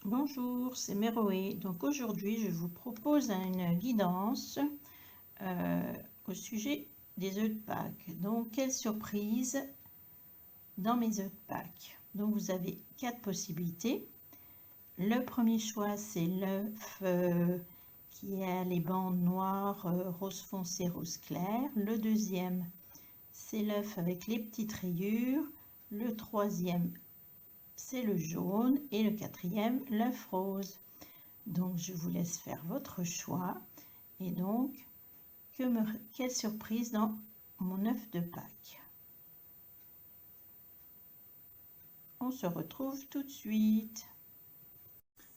Bonjour, c'est Méroé. Donc aujourd'hui, je vous propose une guidance au sujet des œufs de Pâques. Donc, quelle surprise dans mes œufs de Pâques. Donc, vous avez 4 possibilités. Le premier choix, c'est l'œuf qui a les bandes noires, rose foncé, rose clair. Le deuxième, c'est l'œuf avec les petites rayures. Le troisième, c'est le jaune. Et le quatrième, l'œuf rose. Donc, je vous laisse faire votre choix. Et donc, quelle surprise dans mon œuf de Pâques. On se retrouve tout de suite.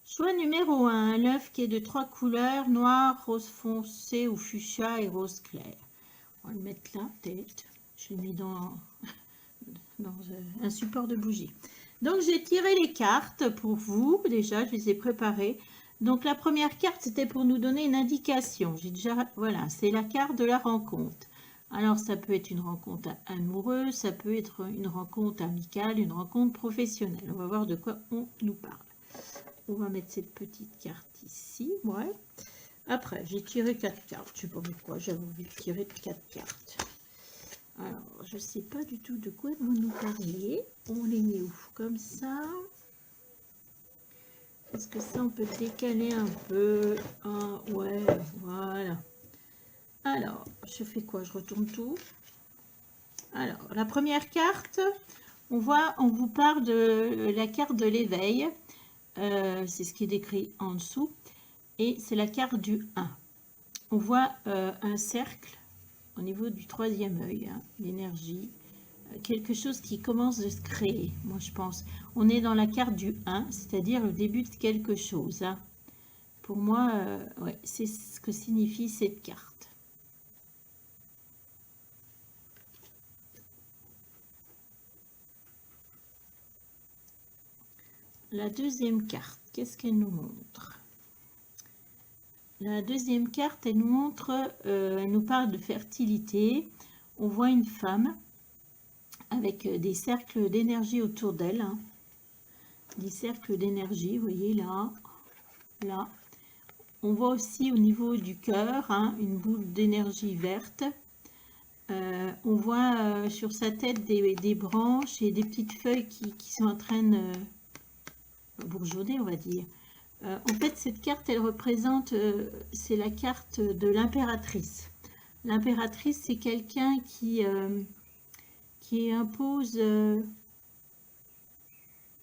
Choix numéro 1, l'œuf qui est de 3 couleurs, noir, rose foncé ou fuchsia et rose clair. On va le mettre là, peut-être. Je l'ai mis dans un support de bougie. Donc, j'ai tiré les cartes pour vous. Déjà, je les ai préparées. Donc, la première carte, c'était pour nous donner une indication. J'ai déjà, voilà, c'est la carte de la rencontre. Alors, ça peut être une rencontre amoureuse, ça peut être une rencontre amicale, une rencontre professionnelle. On va voir de quoi on nous parle. On va mettre cette petite carte ici. Ouais. Après, j'ai tiré 4 cartes. Je ne sais pas pourquoi, j'avais envie de tirer 4 cartes. Alors, je ne sais pas du tout de quoi vous nous parlez. On les met où? Comme ça. Est-ce que ça, on peut décaler un peu? Ah, ouais, voilà. Alors, je fais quoi? Je retourne tout. Alors, la première carte, on vous parle de la carte de l'éveil. C'est ce qui est décrit en dessous. Et c'est la carte du 1. On voit un cercle au niveau du troisième œil, hein, l'énergie. Quelque chose qui commence de se créer, moi je pense. On est dans la carte du 1, c'est-à-dire le début de quelque chose. Hein. Pour moi, ouais, c'est ce que signifie cette carte. La deuxième carte, qu'est-ce qu'elle nous montre? La deuxième carte, elle nous montre, elle nous parle de fertilité. On voit une femme avec des cercles d'énergie autour d'elle. Hein. Des cercles d'énergie, vous voyez là, là. On voit aussi au niveau du cœur hein, une boule d'énergie verte. On voit sur sa tête des branches et des petites feuilles qui sont en train de bourgeonner, on va dire. En fait, cette carte, elle représente, c'est la carte de l'impératrice. L'impératrice, c'est quelqu'un qui impose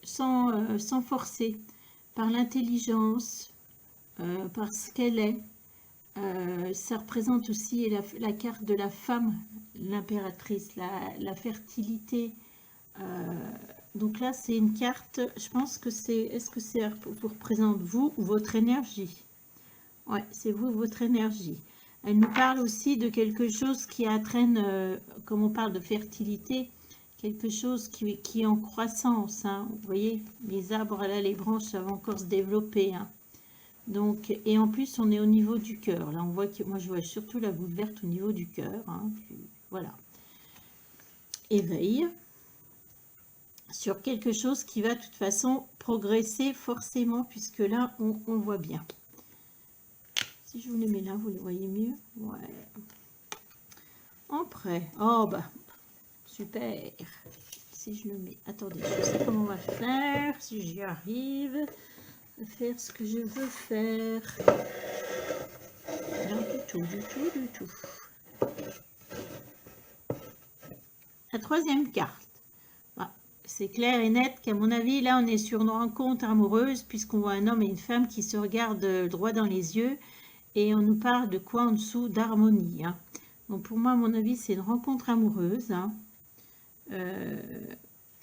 sans forcer, par l'intelligence, par ce qu'elle est. Ça représente aussi la carte de la femme, l'impératrice, la fertilité. Donc là, c'est une carte, je pense que c'est, est-ce que c'est vous représente vous ou votre énergie? Ouais, c'est vous, votre énergie. Elle nous parle aussi de quelque chose qui entraîne, comme on parle de fertilité, quelque chose qui est en croissance. Hein. Vous voyez, les arbres, là, les branches, ça va encore se développer. Hein. Donc, et en plus, on est au niveau du cœur. Là, on voit que moi, je vois surtout la boule verte au niveau du cœur. Hein. Voilà. Éveil sur quelque chose qui va de toute façon progresser forcément, puisque là, on voit bien. Si je vous les mets là, vous les voyez mieux. Ouais. Après, oh bah, super. Si je le mets, attendez, je sais comment on va faire, si j'y arrive, à faire ce que je veux faire. Non, du tout, du tout, du tout. La troisième carte. Ah, c'est clair et net qu'à mon avis, là, on est sur une rencontre amoureuse, puisqu'on voit un homme et une femme qui se regardent droit dans les yeux, et on nous parle de quoi en dessous? D'harmonie. Hein. Donc pour moi, à mon avis, c'est une rencontre amoureuse. Hein.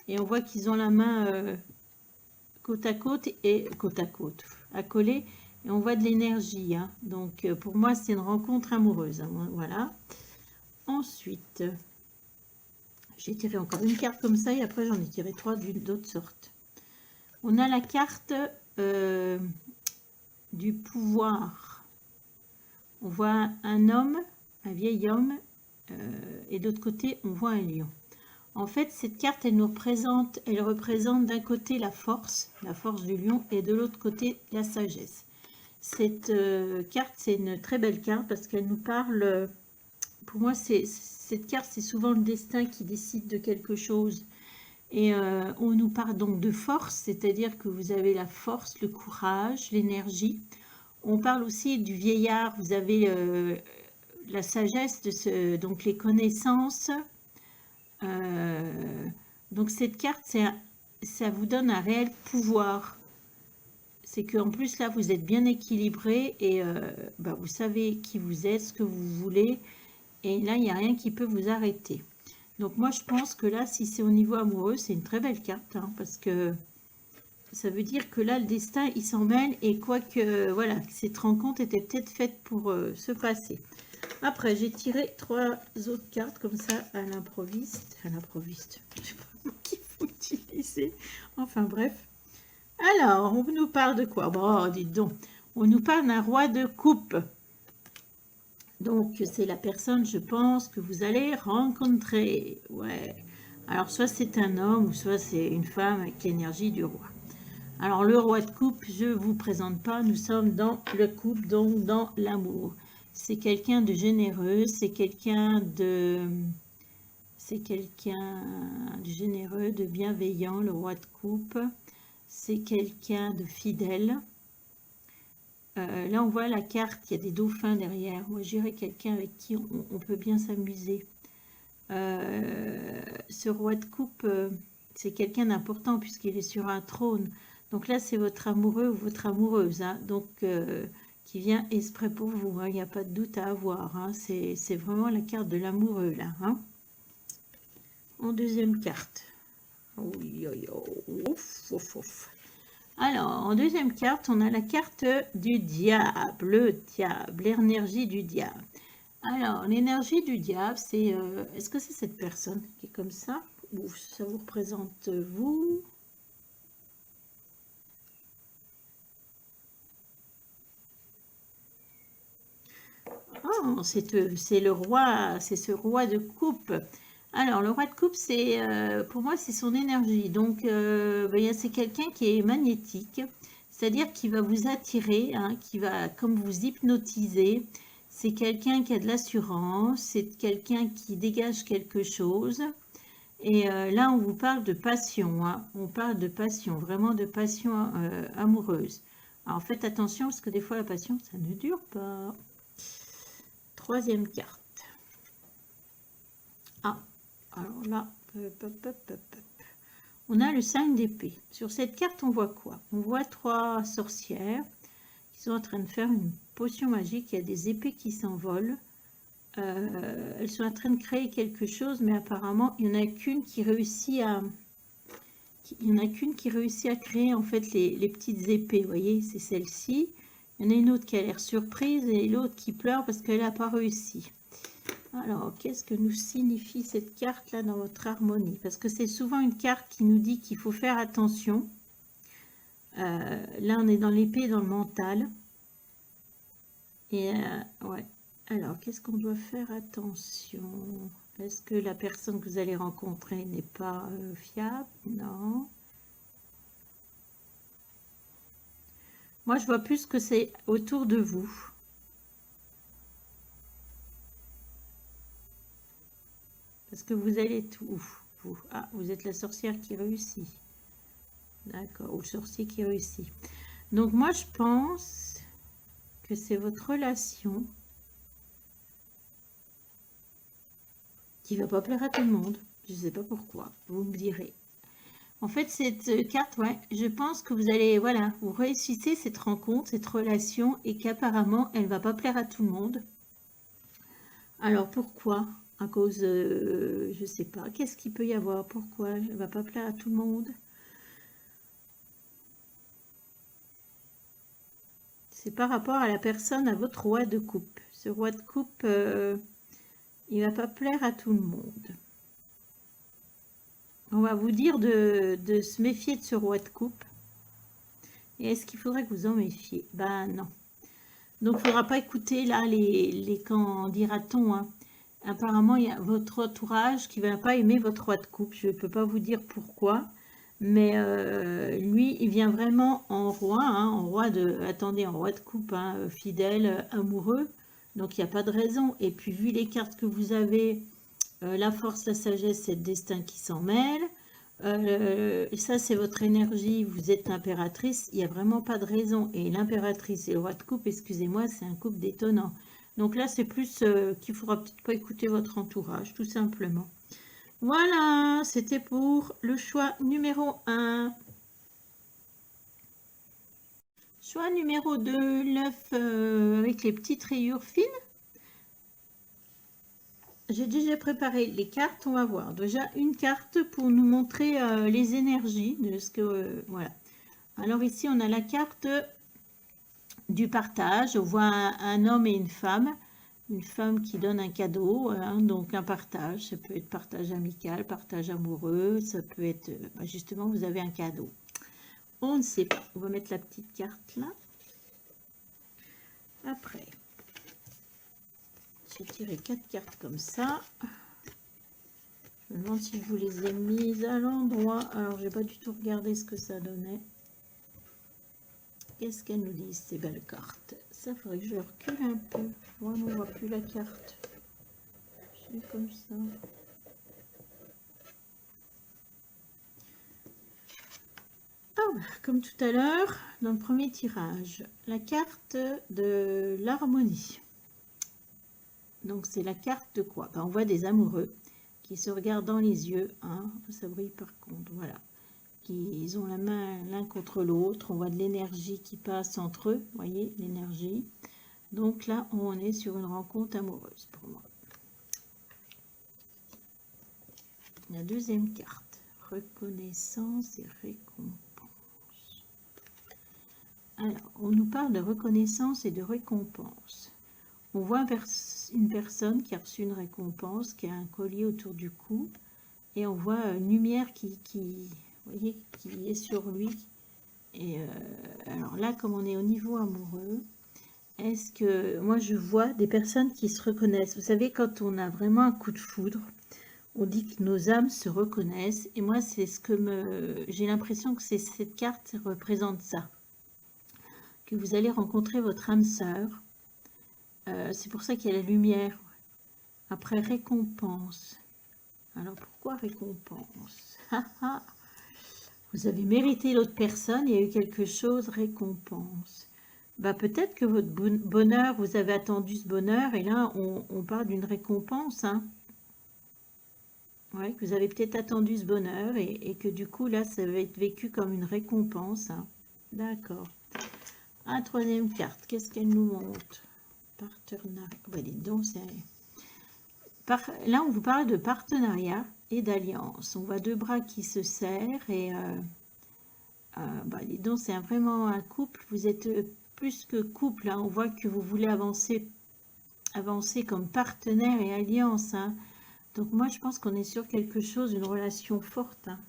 Et on voit qu'ils ont la main côte à côte, accolée, et on voit de l'énergie. Hein. Donc pour moi, c'est une rencontre amoureuse. Hein. Voilà. Ensuite, j'ai tiré encore une carte comme ça, et après j'en ai tiré 3 d'autres sortes. On a la carte du pouvoir. On voit un homme, un vieil homme, et de l'autre côté, on voit un lion. En fait, cette carte, elle représente d'un côté la force du lion, et de l'autre côté la sagesse. Cette carte, c'est une très belle carte parce qu'elle nous parle, pour moi, cette carte, c'est souvent le destin qui décide de quelque chose. Et on nous parle donc de force, c'est-à-dire que vous avez la force, le courage, l'énergie. On parle aussi du vieillard, vous avez la sagesse, donc les connaissances. Donc cette carte, ça vous donne un réel pouvoir. C'est qu'en plus là, vous êtes bien équilibré et vous savez qui vous êtes, ce que vous voulez. Et là, il n'y a rien qui peut vous arrêter. Donc moi, je pense que là, si c'est au niveau amoureux, c'est une très belle carte. Hein, parce que ça veut dire que là, le destin, il s'en mêle. Et quoique, voilà, cette rencontre était peut-être faite pour se passer. Après, j'ai tiré 3 autres cartes comme ça à l'improviste. À l'improviste. Je sais pas comment qu'il faut utiliser. Enfin, bref. Alors, on nous parle de quoi? Bon, dites donc. On nous parle d'un roi de coupe. Donc, c'est la personne, je pense, que vous allez rencontrer. Ouais. Alors, soit c'est un homme, ou soit c'est une femme avec l'énergie du roi. Alors, le roi de coupe, je ne vous présente pas. Nous sommes dans le couple, donc dans l'amour. C'est quelqu'un de généreux, c'est quelqu'un de généreux, de bienveillant, le roi de coupe. C'est quelqu'un de fidèle. Là, on voit la carte, il y a des dauphins derrière. Moi, j'irais quelqu'un avec qui on peut bien s'amuser. Ce roi de coupe, c'est quelqu'un d'important puisqu'il est sur un trône. Donc là, c'est votre amoureux ou votre amoureuse, hein, donc qui vient exprès pour vous. Hein, il n'y a pas de doute à avoir. Hein, c'est vraiment la carte de l'amoureux, là. Hein. En deuxième carte. Oui, ouf, ouf, ouf. Alors, en deuxième carte, on a la carte du diable, le diable, l'énergie du diable. Alors, l'énergie du diable, c'est... est-ce que c'est cette personne qui est comme ça? Ou ça vous représente vous? Oh, c'est le roi, c'est ce roi de coupe. Alors, le roi de coupe, c'est pour moi, c'est son énergie. Donc, c'est quelqu'un qui est magnétique, c'est-à-dire qui va vous attirer, hein, qui va comme vous hypnotiser. C'est quelqu'un qui a de l'assurance, c'est quelqu'un qui dégage quelque chose. Et là, on vous parle de passion, hein. On parle de passion, vraiment de passion amoureuse. Alors, faites attention parce que des fois, la passion, ça ne dure pas. Troisième carte. Ah, alors là, on a le 5 d'épée. Sur cette carte, on voit quoi? On voit 3 sorcières qui sont en train de faire une potion magique. Il y a des épées qui s'envolent. Elles sont en train de créer quelque chose, mais apparemment, il n'y en a qu'une qui réussit à... créer en fait les petites épées. Vous voyez, c'est celle-ci. Il y en a une autre qui a l'air surprise et l'autre qui pleure parce qu'elle n'a pas réussi. Alors, qu'est-ce que nous signifie cette carte-là dans votre harmonie? Parce que c'est souvent une carte qui nous dit qu'il faut faire attention. Là, on est dans l'épée, dans le mental. Et ouais. Alors, qu'est-ce qu'on doit faire attention? Est-ce que la personne que vous allez rencontrer n'est pas fiable? Non. Moi, je vois plus que c'est autour de vous. Parce que vous allez tout. Ah, vous êtes la sorcière qui réussit. D'accord, ou le sorcier qui réussit. Donc, moi, je pense que c'est votre relation qui va pas plaire à tout le monde. Je ne sais pas pourquoi, vous me direz. En fait, cette carte, ouais, je pense que vous allez, voilà, vous réussissez cette rencontre, cette relation, et qu'apparemment, elle ne va pas plaire à tout le monde. Alors, pourquoi? À cause, je ne sais pas, qu'est-ce qu'il peut y avoir? Pourquoi elle ne va pas plaire à tout le monde? C'est par rapport à la personne, à votre roi de coupe. Ce roi de coupe, il ne va pas plaire à tout le monde. On va vous dire de se méfier de ce roi de coupe. Et est-ce qu'il faudrait que vous en méfiez? Ben non. Donc, il ne faudra pas écouter là les quand dira-t-on, hein. Apparemment, il y a votre entourage qui ne va pas aimer votre roi de coupe. Je ne peux pas vous dire pourquoi. Mais lui, il vient vraiment en roi, hein, en roi en roi de coupe, hein, fidèle, amoureux. Donc, il n'y a pas de raison. Et puis, vu les cartes que vous avez, la force, la sagesse, c'est le destin qui s'en mêle. Ça, c'est votre énergie. Vous êtes l'impératrice. Il n'y a vraiment pas de raison. Et l'impératrice et le roi de coupe, excusez-moi, c'est un couple détonnant. Donc là, c'est plus qu'il ne faudra peut-être pas écouter votre entourage, tout simplement. Voilà, c'était pour le choix numéro 1. Choix numéro 2, l'œuf avec les petites rayures fines. J'ai déjà préparé les cartes, on va voir. Déjà une carte pour nous montrer les énergies de ce que... voilà. Alors ici, on a la carte du partage. On voit un homme et une femme qui donne un cadeau, hein, donc un partage. Ça peut être partage amical, partage amoureux, ça peut être... justement, vous avez un cadeau. On ne sait pas. On va mettre la petite carte là. Après, j'ai tiré 4 cartes comme ça. Je me demande si je vous les ai mises à l'endroit. Alors, j'ai pas du tout regardé ce que ça donnait. Qu'est-ce qu'elles nous disent, ces belles cartes? Ça, faudrait que je recule un peu. Moi, on ne voit plus la carte. Je suis comme ça. Oh, comme tout à l'heure, dans le premier tirage, la carte de l'harmonie. Donc, c'est la carte de quoi? On voit des amoureux qui se regardent dans les yeux. Hein, ça brille par contre, voilà. Ils ont la main l'un contre l'autre. On voit de l'énergie qui passe entre eux. Vous voyez, l'énergie. Donc là, on est sur une rencontre amoureuse pour moi. La deuxième carte. Reconnaissance et récompense. Alors, on nous parle de reconnaissance et de récompense. On voit une personne qui a reçu une récompense, qui a un collier autour du cou, et on voit une lumière qui est sur lui. Et alors là, comme on est au niveau amoureux, est-ce que moi je vois des personnes qui se reconnaissent? Vous savez, quand on a vraiment un coup de foudre, on dit que nos âmes se reconnaissent. Et moi, c'est ce que j'ai l'impression que cette carte représente ça. Que vous allez rencontrer votre âme sœur. C'est pour ça qu'il y a la lumière. Après, récompense. Alors, pourquoi récompense? Vous avez mérité l'autre personne, il y a eu quelque chose, récompense. Peut-être que votre bonheur, vous avez attendu ce bonheur, et là, on parle d'une récompense. Hein. Ouais, que vous avez peut-être attendu ce bonheur, et que du coup, là, ça va être vécu comme une récompense. Hein. D'accord. Un troisième carte, qu'est-ce qu'elle nous montre? Partenariat. Dis donc, là, on vous parle de partenariat et d'alliance. On voit deux bras qui se serrent et dis donc, c'est vraiment un couple. Vous êtes plus que couple. Hein. On voit que vous voulez avancer comme partenaire et alliance. Hein. Donc moi, je pense qu'on est sur quelque chose, une relation forte. Hein.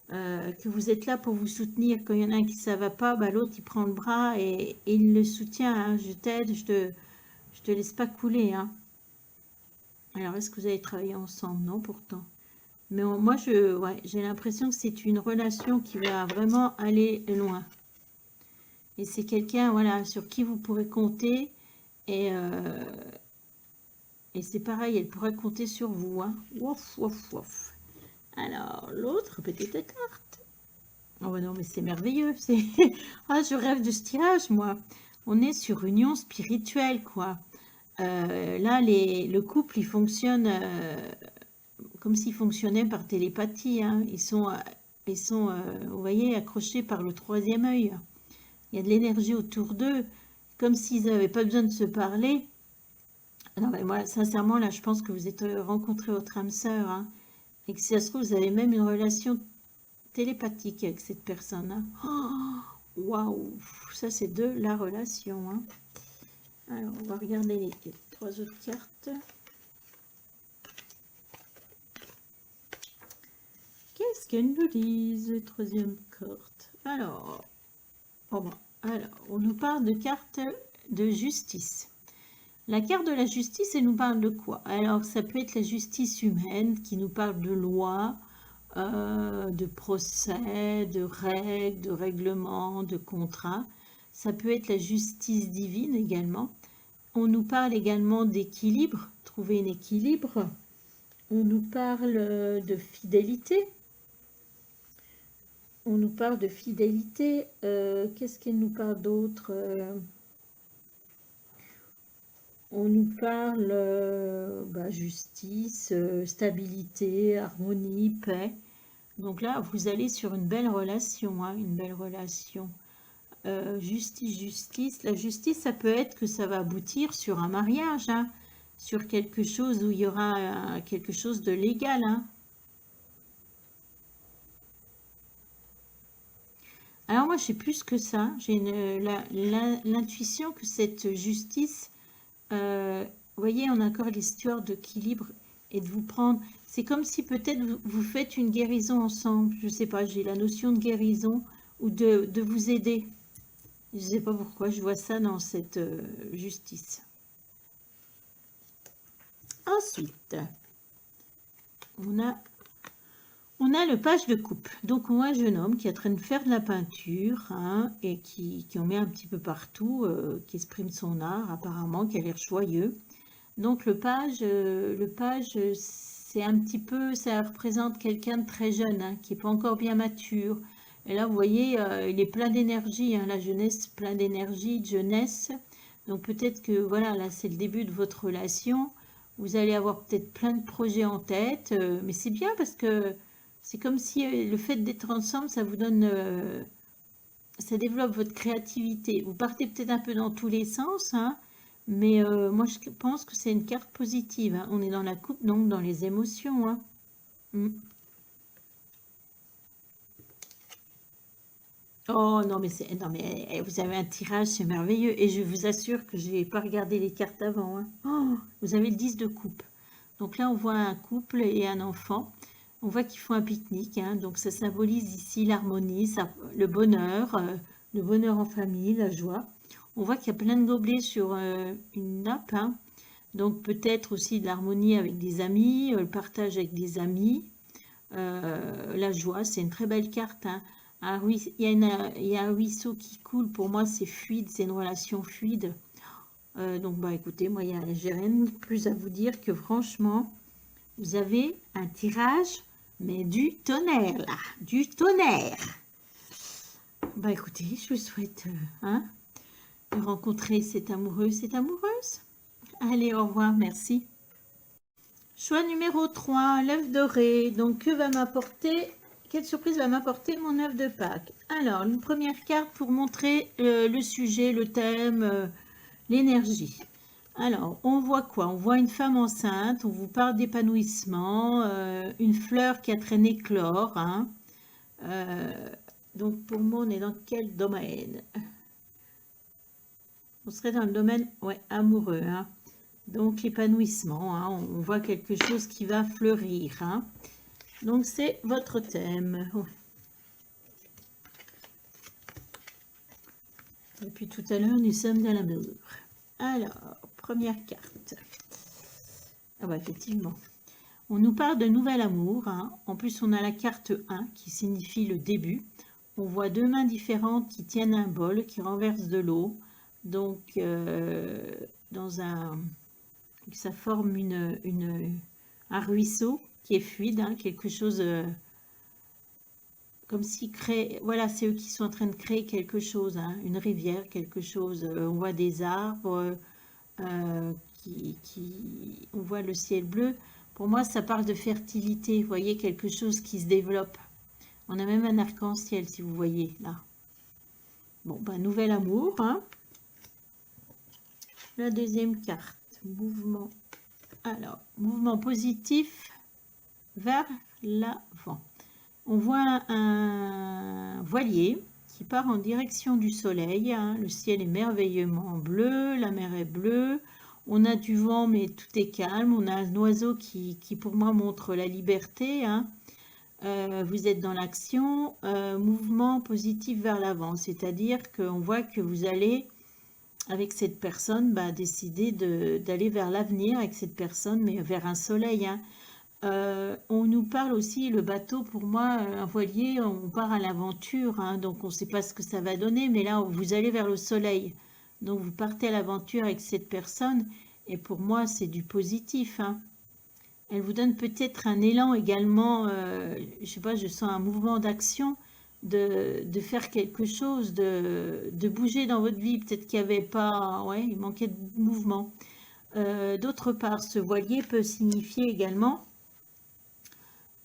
Que vous êtes là pour vous soutenir. Quand il y en a un qui ne va pas, l'autre, il prend le bras et il le soutient. Hein. Je t'aide, je te laisse pas couler. Hein. Alors, est-ce que vous allez travailler ensemble? Non, pourtant. Mais moi, j'ai l'impression que c'est une relation qui va vraiment aller loin. Et c'est quelqu'un, voilà, sur qui vous pourrez compter. Et c'est pareil, elle pourrait compter sur vous. Hein. Wouf, wouf, wouf. Alors, l'autre petite carte. Oh non, mais c'est merveilleux. Ah, je rêve de ce tirage, moi. On est sur union spirituelle, quoi. Là, le couple, il fonctionne comme s'il fonctionnait par télépathie. Hein. Ils sont, vous voyez, accrochés par le troisième œil. Il y a de l'énergie autour d'eux, comme s'ils n'avaient pas besoin de se parler. Non, mais moi, sincèrement, là, je pense que vous êtes rencontré votre âme sœur. Hein, et que si ça se trouve, vous avez même une relation télépathique avec cette personne. Hein. Waouh, ça, c'est de la relation. Hein. Alors, on va regarder les 3 autres cartes. Qu'est-ce qu'elles nous disent? Troisième carte. Alors, on nous parle de cartes de justice. La carte de la justice, elle nous parle de quoi? Alors, ça peut être la justice humaine qui nous parle de loi, de procès, de règles, de règlements, de contrats. Ça peut être la justice divine également. On nous parle également d'équilibre, trouver un équilibre. On nous parle de fidélité. On nous parle de fidélité. Qu'est-ce qu'elle nous parle d'autre? On nous parle justice, stabilité, harmonie, paix. Donc là, vous allez sur une belle relation, hein, une belle relation. Justice, justice. La justice, ça peut être que ça va aboutir sur un mariage, hein, sur quelque chose où il y aura quelque chose de légal. Hein. Alors moi, j'ai plus que ça. J'ai l'intuition que cette justice, vous voyez, on a encore l'histoire d'équilibre et de vous prendre. C'est comme si peut-être vous faites une guérison ensemble. Je ne sais pas, j'ai la notion de guérison ou de vous aider. Je ne sais pas pourquoi, je vois ça dans cette justice. Ensuite, on a le page de coupe. Donc, on voit un jeune homme qui est en train de faire de la peinture hein, et qui en met un petit peu partout, qui exprime son art apparemment, qui a l'air joyeux. Donc, le page c'est un petit peu, ça représente quelqu'un de très jeune, hein, qui n'est pas encore bien mature. Et là, vous voyez, il est plein d'énergie, hein, la jeunesse, plein d'énergie, de jeunesse. Donc, peut-être que, voilà, là, c'est le début de votre relation. Vous allez avoir peut-être plein de projets en tête, mais c'est bien parce que c'est comme si le fait d'être ensemble, ça vous donne, ça développe votre créativité. Vous partez peut-être un peu dans tous les sens, hein, mais moi je pense que c'est une carte positive. Hein. On est dans la coupe, donc dans les émotions. Hein. Oh non mais vous avez un tirage, c'est merveilleux. Et je vous assure que je n'ai pas regardé les cartes avant. Hein. Oh, vous avez le 10 de coupe. Donc là, on voit un couple et un enfant. On voit qu'ils font un pique-nique. Hein. Donc ça symbolise ici l'harmonie, le bonheur en famille, la joie. On voit qu'il y a plein de gobelets sur une nappe. Hein. Donc peut-être aussi de l'harmonie avec des amis, le partage avec des amis. La joie, c'est une très belle carte. Hein. Il y a un ruisseau qui coule. Pour moi, c'est fluide, c'est une relation fluide. Donc, bah écoutez, moi, j'ai rien de plus à vous dire que franchement, vous avez un tirage, mais du tonnerre, là. Du tonnerre. Bah écoutez, je vous souhaite de rencontrer cet amoureux, cette amoureuse. Allez, au revoir, merci. Choix numéro 3, l'œuf doré. Donc, que va m'apporter, quelle surprise va m'apporter mon œuf de Pâques? Alors, une première carte pour montrer le sujet, le thème, l'énergie. Alors, on voit quoi? On voit une femme enceinte, on vous parle d'épanouissement, une fleur qui a traîné éclore. Hein. Donc, pour moi, on est dans quel domaine? On serait dans le domaine amoureux. Hein. Donc, l'épanouissement, hein, on voit quelque chose qui va fleurir. Hein. Donc, c'est votre thème. Depuis tout à l'heure, nous sommes dans l'amour. Alors, première carte. Ah bah, effectivement. On nous parle de nouvel amour. Hein. En plus, on a la carte 1 qui signifie le début. On voit deux mains différentes qui tiennent un bol, qui renversent de l'eau. Donc, ça forme un ruisseau qui est fluide, hein, quelque chose comme si voilà, c'est eux qui sont en train de créer quelque chose, hein, une rivière, quelque chose. On voit des arbres, on voit le ciel bleu. Pour moi, ça parle de fertilité, vous voyez, quelque chose qui se développe. On a même un arc-en-ciel, si vous voyez, là. Bon, ben, nouvel amour, hein. La deuxième carte, mouvement. Alors, mouvement positif vers l'avant. On voit un voilier qui part en direction du soleil. Hein. Le ciel est merveilleusement bleu, la mer est bleue. On a du vent, mais tout est calme. On a un oiseau qui pour moi, montre la liberté. Hein. Vous êtes dans l'action. Mouvement positif vers l'avant, c'est-à-dire qu'on voit que vous allez avec cette personne, bah, décider d'aller vers l'avenir avec cette personne, mais vers un soleil, hein. On nous parle aussi, le bateau, pour moi, un voilier, on part à l'aventure, hein, donc on ne sait pas ce que ça va donner, mais là, vous allez vers le soleil. Donc vous partez à l'aventure avec cette personne, et pour moi, c'est du positif, hein. Elle vous donne peut-être un élan également, je sais pas, je sens un mouvement d'action, de faire quelque chose, de bouger dans votre vie. Peut-être qu'il n'y avait pas, ouais, il manquait de mouvement. D'autre part, ce voilier peut signifier également,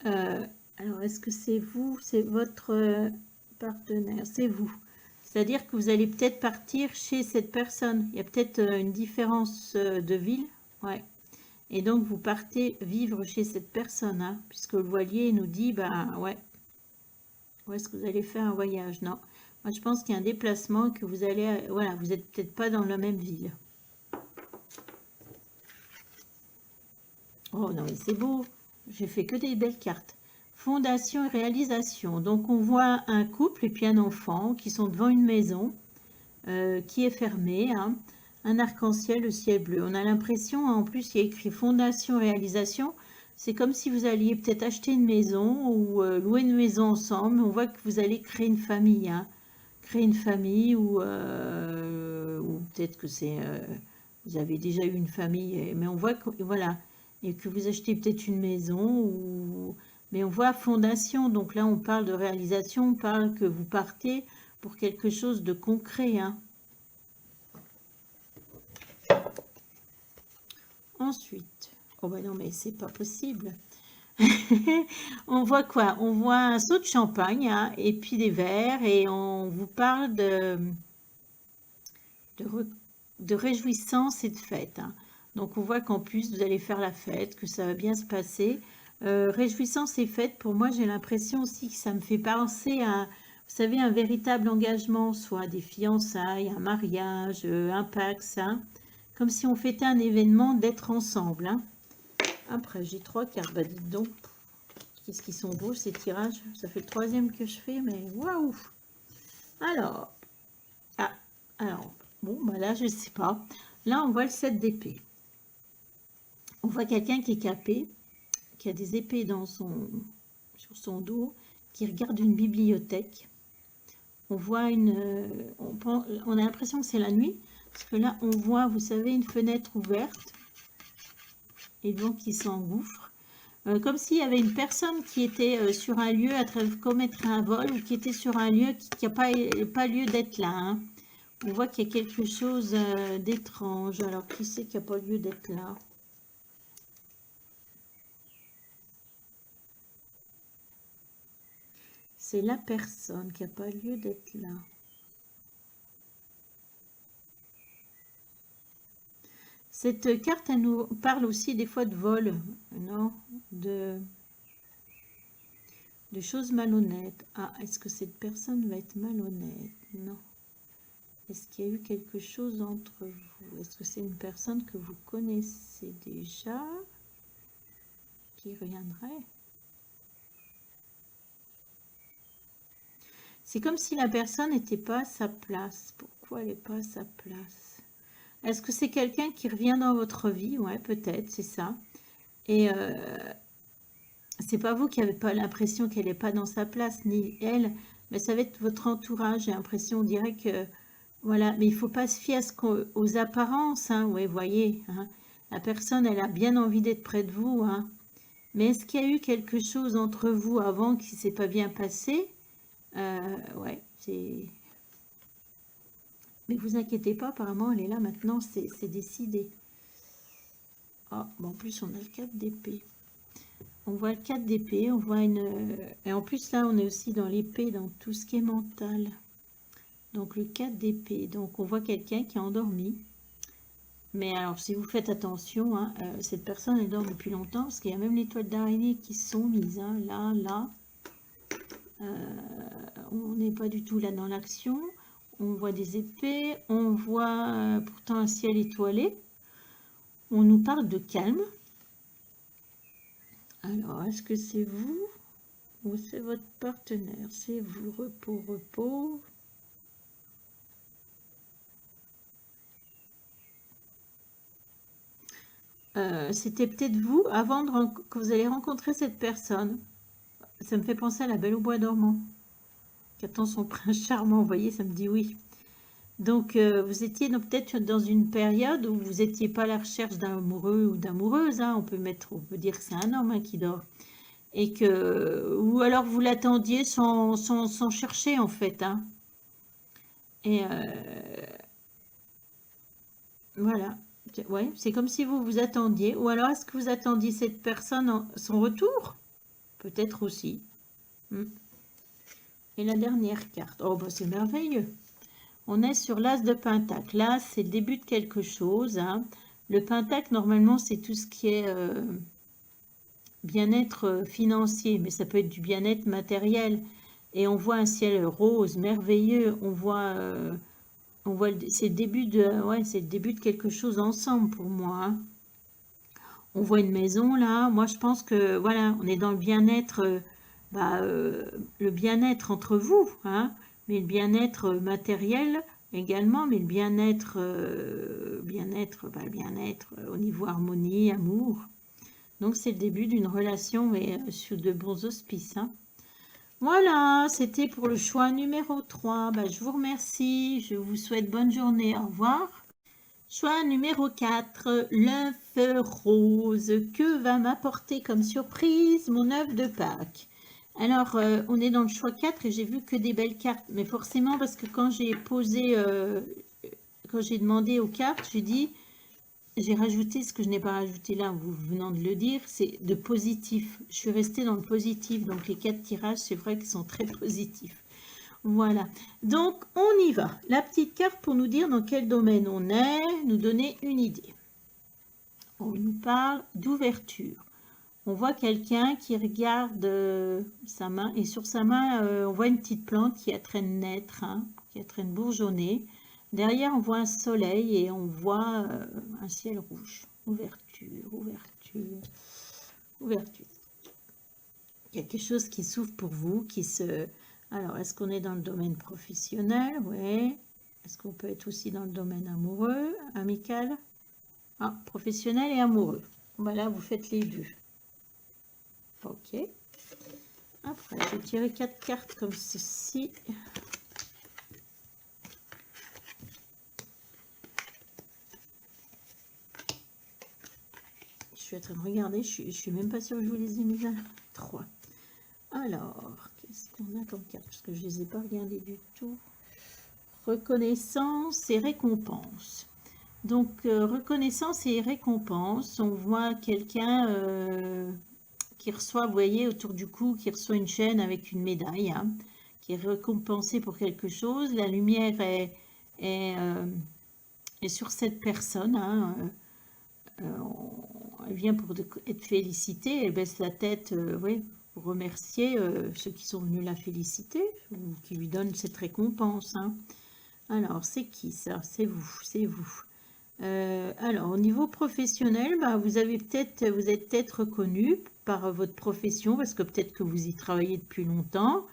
alors est-ce que c'est vous, c'est votre partenaire, c'est vous. C'est-à-dire que vous allez peut-être partir chez cette personne. Il y a peut-être une différence de ville, ouais. Et donc, vous partez vivre chez cette personne, hein, puisque le voilier nous dit, ben ouais, où est-ce que vous allez faire un voyage? Non. Moi, je pense qu'il y a un déplacement que vous allez, voilà, vous n'êtes peut-être pas dans la même ville. Oh non, mais c'est beau. J'ai fait que des belles cartes. Fondation et réalisation. Donc, on voit un couple et puis un enfant qui sont devant une maison qui est fermée, hein. Un arc-en-ciel, le ciel bleu. On a l'impression, en plus, il y a écrit fondation, réalisation. C'est comme si vous alliez peut-être acheter une maison ou louer une maison ensemble. On voit que vous allez créer une famille, hein. Créer une famille ou peut-être que c'est vous avez déjà eu une famille, mais on voit que voilà, et que vous achetez peut-être une maison mais on voit fondation. Donc là, on parle de réalisation, on parle que vous partez pour quelque chose de concret, hein. Ensuite, oh ben non, mais c'est pas possible. On voit quoi? On voit un seau de champagne, hein, et puis des verres, et on vous parle de réjouissance et de fête, hein. Donc on voit qu'en plus vous allez faire la fête, que ça va bien se passer. Réjouissance et fête, pour moi j'ai l'impression aussi que ça me fait penser à, vous savez, un véritable engagement, soit des fiançailles, un mariage, un Pacs, hein. Comme si on fêtait un événement d'être ensemble, hein. Après, j'ai 3 cartes. Bah, dites donc, qu'est-ce qu'ils sont beaux ces tirages. Ça fait le 3e que je fais, mais waouh! Alors, ah, alors, bon, bah là, je sais pas. Là, on voit le 7 d'épée. On voit quelqu'un qui est capé, qui a des épées sur son dos, qui regarde une bibliothèque. On voit on a l'impression que c'est la nuit, parce que là, on voit, vous savez, une fenêtre ouverte, et donc qui s'engouffre. Comme s'il y avait une personne qui était sur un lieu à commettre un vol, ou qui était sur un lieu qui n'a pas lieu d'être là, hein. On voit qu'il y a quelque chose d'étrange. Alors, qui c'est qui n'a pas lieu d'être là? C'est la personne qui n'a pas lieu d'être là. Cette carte, elle nous parle aussi des fois de vol, non? De choses malhonnêtes. Ah, est-ce que cette personne va être malhonnête? Non. Est-ce qu'il y a eu quelque chose entre vous? Est-ce que c'est une personne que vous connaissez déjà qui reviendrait? C'est comme si la personne n'était pas à sa place. Pourquoi elle n'est pas à sa place? Est-ce que c'est quelqu'un qui revient dans votre vie? Ouais, peut-être, c'est ça. Et c'est pas vous qui n'avez pas l'impression qu'elle n'est pas dans sa place, ni elle, mais ça va être votre entourage. J'ai l'impression, on dirait que voilà, mais il ne faut pas se fier aux apparences, hein. Ouais, voyez, hein. La personne, elle a bien envie d'être près de vous, hein. Mais est-ce qu'il y a eu quelque chose entre vous avant qui ne s'est pas bien passé? Ouais, c'est... Mais vous inquiétez pas, apparemment, elle est là maintenant, c'est décidé. Ah, bon, en plus, on a le 4 d'épée. On voit le 4 d'épée, on voit une... Et en plus, là, on est aussi dans l'épée, dans tout ce qui est mental. Donc, le 4 d'épée. Donc, on voit quelqu'un qui est endormi. Mais alors, si vous faites attention, hein, cette personne, elle dort depuis longtemps, parce qu'il y a même les toiles d'araignée qui se sont mises, hein, là, là. On n'est pas du tout là dans l'action. On voit des épées, on voit pourtant un ciel étoilé. On nous parle de calme. Alors, est-ce que c'est vous ou c'est votre partenaire? C'est vous, repos, repos. c'était peut-être vous, avant que vous allez rencontrer cette personne. Ça me fait penser à la Belle au bois dormant, qui attend son prince charmant, vous voyez, ça me dit oui. Donc, vous étiez peut-être dans une période où vous n'étiez pas à la recherche d'un amoureux ou d'amoureuse, hein. On peut dire que c'est un homme, hein, qui dort. Et ou alors vous l'attendiez sans chercher, en fait, hein. Et voilà. Ouais, c'est comme si vous vous attendiez. Ou alors, est-ce que vous attendiez cette personne, son retour? Peut-être aussi. Hmm. Et la dernière carte. Oh, bah c'est merveilleux. On est sur l'as de pentacle. Là, c'est le début de quelque chose, hein. Le pentacle, normalement, c'est tout ce qui est bien-être financier, mais ça peut être du bien-être matériel. Et on voit un ciel rose, merveilleux. On voit c'est le début c'est le début de quelque chose ensemble pour moi, hein. On voit une maison là. Moi, je pense que voilà, on est dans le bien-être, le bien-être entre vous, hein, mais le bien-être matériel également, mais le bien-être, au niveau harmonie, amour. Donc, c'est le début d'une relation, mais sur de bons auspices, hein. Voilà, c'était pour le choix numéro 3. Je vous remercie, je vous souhaite bonne journée, au revoir. Choix numéro 4, l'œuf rose. Que va m'apporter comme surprise mon œuf de Pâques? Alors, on est dans le choix 4 et j'ai vu que des belles cartes. Mais forcément, parce que quand j'ai quand j'ai demandé aux cartes, j'ai rajouté ce que je n'ai pas rajouté là, vous venant de le dire, c'est de positif. Je suis restée dans le positif. Donc, les 4 tirages, c'est vrai qu'ils sont très positifs. Voilà, donc on y va. La petite carte pour nous dire dans quel domaine on est, nous donner une idée. On nous parle d'ouverture. On voit quelqu'un qui regarde sa main et sur sa main, on voit une petite plante qui est en train de naître, hein, qui est en train de bourgeonner. Derrière, on voit un soleil et on voit un ciel rouge. Ouverture, ouverture, ouverture. Quelque chose qui s'ouvre pour vous, qui se... Alors, est-ce qu'on est dans le domaine professionnel? Oui. Est-ce qu'on peut être aussi dans le domaine amoureux, amical? Ah, professionnel et amoureux. Voilà, vous faites les deux. Ok. Après, je vais tirer 4 cartes comme ceci. Je suis en train de regarder, je suis même pas sûre que je vous les ai mis à 3. Alors, qu'est-ce qu'on a comme carte? Parce que je ne les ai pas regardées du tout. Reconnaissance et récompense. Donc, reconnaissance et récompense. On voit quelqu'un qui reçoit, vous voyez, autour du cou, qui reçoit une chaîne avec une médaille, hein, qui est récompensé pour quelque chose. La lumière est sur cette personne, hein. Elle vient pour être félicitée, elle baisse la tête, oui, pour remercier ceux qui sont venus la féliciter, ou qui lui donnent cette récompense, hein. Alors, c'est qui ça? C'est vous, c'est vous. Alors, au niveau professionnel, vous êtes peut-être reconnu par votre profession, parce que peut-être que vous y travaillez depuis longtemps.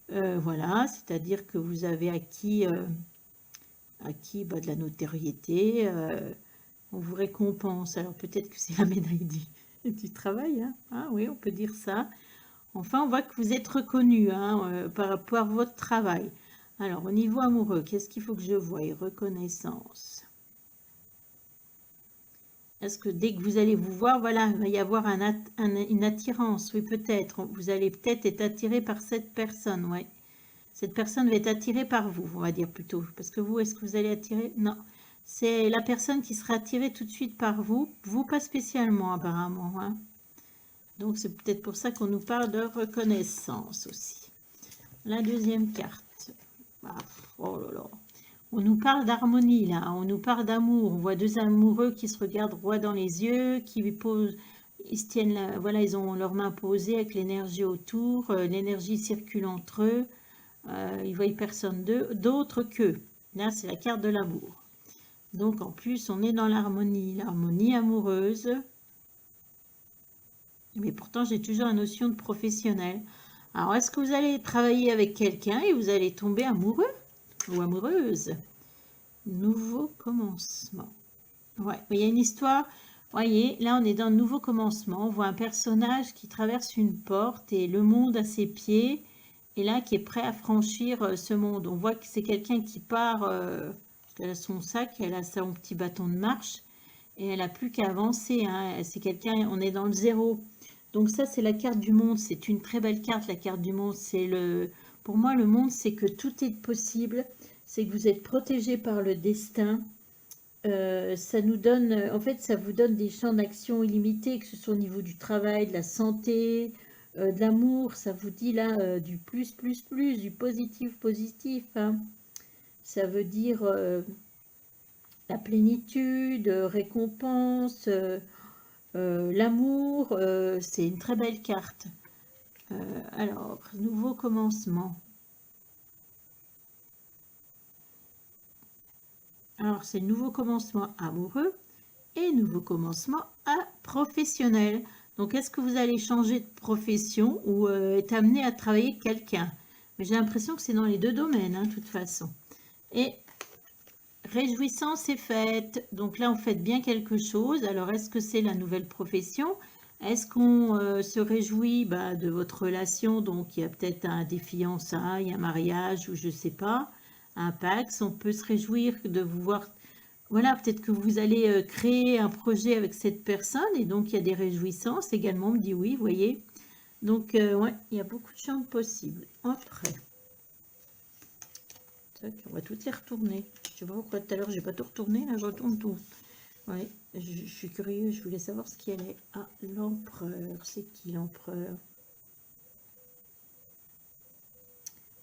Voilà, c'est-à-dire que vous avez acquis de la notoriété. On vous récompense. Alors, peut-être que c'est la médaille du travail, hein. Ah oui, on peut dire ça. Enfin, on voit que vous êtes reconnu, hein, par rapport à votre travail. Alors, au niveau amoureux, qu'est-ce qu'il faut que je voie? Reconnaissance. Est-ce que dès que vous allez vous voir, voilà, il va y avoir une attirance? Oui, peut-être. Vous allez peut-être être attiré par cette personne, ouais. Cette personne va être attirée par vous, on va dire plutôt. Parce que vous, est-ce que vous allez attirer? Non. C'est la personne qui sera attirée tout de suite par vous. Vous, pas spécialement, apparemment, hein. Donc, c'est peut-être pour ça qu'on nous parle de reconnaissance aussi. La deuxième carte. Ah, oh là là. On nous parle d'harmonie, là. On nous parle d'amour. On voit deux amoureux qui se regardent droit dans les yeux, qui posent... Ils se tiennent là, voilà, ils ont leurs mains posées avec l'énergie autour. L'énergie circule entre eux. Ils ne voient personne d'autre qu'eux. Là, c'est la carte de l'amour. Donc, en plus, on est dans l'harmonie amoureuse. Mais pourtant, j'ai toujours la notion de professionnel. Alors, est-ce que vous allez travailler avec quelqu'un et vous allez tomber amoureux ou amoureuse? Nouveau commencement. Ouais, il y a une histoire Voyez, là on est dans le nouveau commencement. On voit un personnage qui traverse une porte et le monde à ses pieds. Et là qui est prêt à franchir ce monde. On voit que c'est quelqu'un qui part, elle a son sac, elle a son petit bâton de marche. Et elle n'a plus qu'à avancer. Hein. C'est quelqu'un, on est dans le zéro. Donc ça c'est la carte du monde. C'est une très belle carte, la carte du monde. Pour moi le monde c'est que tout est possible. C'est que vous êtes protégé par le destin. Ça nous donne, en fait, ça vous donne des champs d'action illimités, que ce soit au niveau du travail, de la santé, de l'amour. Ça vous dit là du plus, du positif, positif. Hein. Ça veut dire la plénitude, récompense, l'amour. C'est une très belle carte. Alors, nouveau commencement. Alors, c'est nouveau commencement amoureux et nouveau commencement professionnel. Donc, est-ce que vous allez changer de profession ou être amené à travailler avec quelqu'un? Mais j'ai l'impression que c'est dans les deux domaines, hein, de toute façon. Et réjouissance et fête. Donc là, on fête bien quelque chose. Alors, est-ce que c'est la nouvelle profession? Est-ce qu'on se réjouit de votre relation? Donc, il y a peut-être des fiançailles, un mariage ou je ne sais pas, un Pax. On peut se réjouir de vous voir. Voilà, peut-être que vous allez créer un projet avec cette personne et donc il y a des réjouissances également, on me dit oui, vous voyez. Donc, ouais, il y a beaucoup de champs possibles. Après, on va toutes les retourner. Je sais pas pourquoi tout à l'heure, j'ai pas tout retourné, là je retourne tout. Ouais, je suis curieux, je voulais savoir ce qu'il y allait. Ah, l'empereur, c'est qui l'empereur?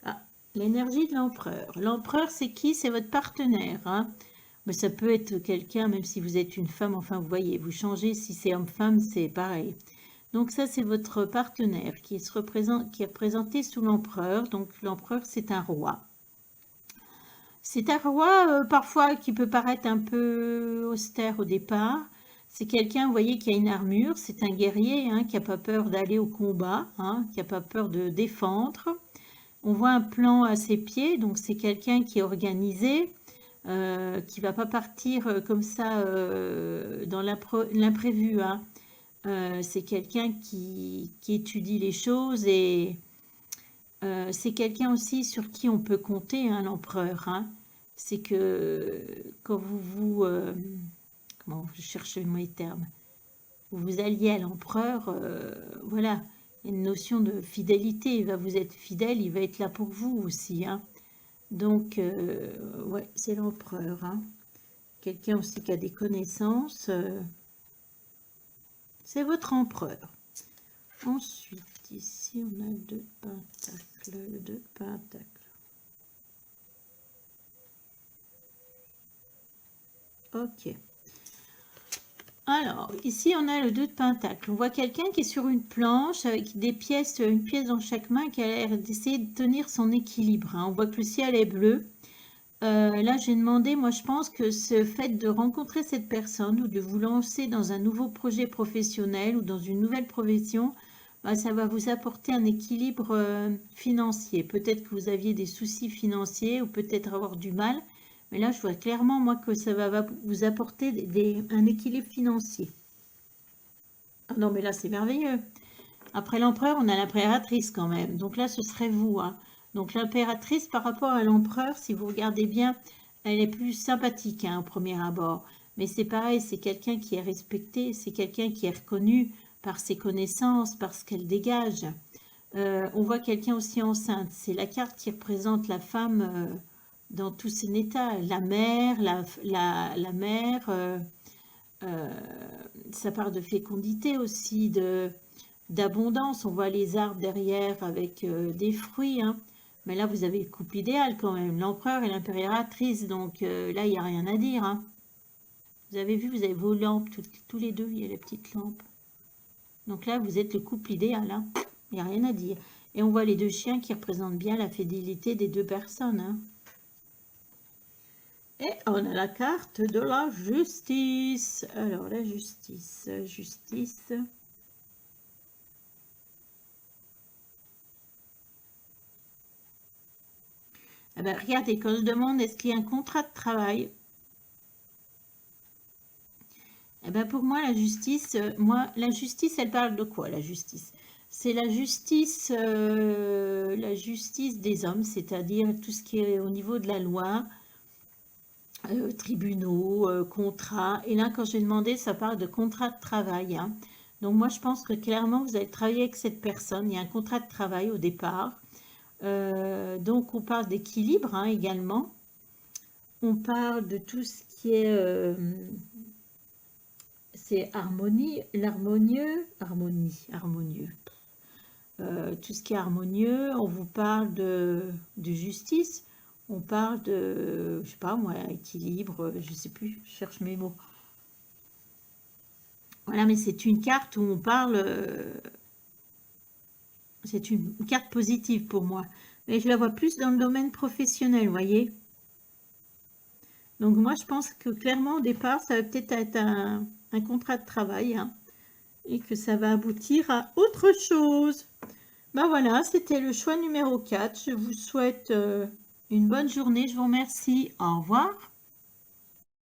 Ah, l'énergie de l'empereur. L'empereur, c'est qui? C'est votre partenaire, hein. Mais ça peut être quelqu'un, même si vous êtes une femme, enfin vous voyez, vous changez, si c'est homme-femme, c'est pareil. Donc ça, c'est votre partenaire qui est représenté sous l'empereur. Donc l'empereur, c'est un roi. C'est un roi parfois qui peut paraître un peu austère au départ. C'est quelqu'un, vous voyez, qui a une armure. C'est un guerrier qui n'a pas peur d'aller au combat, qui n'a pas peur de défendre. On voit un plan à ses pieds, donc c'est quelqu'un qui est organisé, qui ne va pas partir comme ça dans l'imprévu. Hein. C'est quelqu'un qui étudie les choses et c'est quelqu'un aussi sur qui on peut compter, hein, l'empereur. Hein. C'est que quand comment je cherche le mauvais terme, vous alliez à l'empereur, voilà, il y a une notion de fidélité. Il va vous être fidèle, il va être là pour vous aussi. Hein. Donc, ouais, c'est l'empereur. Hein. Quelqu'un aussi qui a des connaissances. C'est votre empereur. Ensuite, ici, on a deux pentacles. Deux pentacles. Ok. Alors, ici, on a le 2 de pentacle. On voit quelqu'un qui est sur une planche avec des pièces, une pièce dans chaque main, qui a l'air d'essayer de tenir son équilibre. Hein. On voit que le ciel est bleu. Là, j'ai demandé, moi, je pense que ce fait de rencontrer cette personne ou de vous lancer dans un nouveau projet professionnel ou dans une nouvelle profession, ça va vous apporter un équilibre financier. Peut-être que vous aviez des soucis financiers ou peut-être avoir du mal. Mais là, je vois clairement, moi, que ça va vous apporter un équilibre financier. Ah non, mais là, c'est merveilleux. Après l'empereur, on a l'impératrice quand même. Donc là, ce serait vous. Hein. Donc l'impératrice, par rapport à l'empereur, si vous regardez bien, elle est plus sympathique au premier abord. Mais c'est pareil, c'est quelqu'un qui est respecté, c'est quelqu'un qui est reconnu par ses connaissances, par ce qu'elle dégage. On voit quelqu'un aussi enceinte. C'est la carte qui représente la femme dans tous ses états. La mère, la mère, ça part de fécondité aussi, d'abondance. On voit les arbres derrière avec des fruits. Hein. Mais là, vous avez le couple idéal quand même. L'empereur et l'impératrice. Donc là, il n'y a rien à dire. Hein. Vous avez vu, vous avez vos lampes. Tous les deux, il y a les petites lampes. Donc là, vous êtes le couple idéal. Hein. Il n'y a rien à dire. Et on voit les deux chiens qui représentent bien la fidélité des deux personnes. Hein. Et on a la carte de la justice. Alors, la justice. Justice. Eh ben, regardez, quand je demande est-ce qu'il y a un contrat de travail, Eh ben pour moi, la justice, la justice, elle parle de quoi, la justice? C'est la justice des hommes, c'est-à-dire tout ce qui est au niveau de la loi, tribunaux, contrats. Et là, quand j'ai demandé, ça parle de contrat de travail, hein. Donc moi, je pense que clairement, vous allez travailler avec cette personne. Il y a un contrat de travail au départ. Donc on parle d'équilibre, hein, également. On parle de tout ce qui est... c'est harmonie, harmonieux. Tout ce qui est harmonieux, on vous parle de justice, on parle de, je sais pas moi, équilibre, je sais plus, je cherche mes mots. Voilà, mais c'est une carte où on parle, c'est une carte positive pour moi. Mais je la vois plus dans le domaine professionnel, vous voyez. Donc moi, je pense que clairement, au départ, ça va peut-être être un contrat de travail, hein, et que ça va aboutir à autre chose. Ben voilà, c'était le choix numéro 4. Je vous souhaite une bonne journée. Je vous remercie. Au revoir.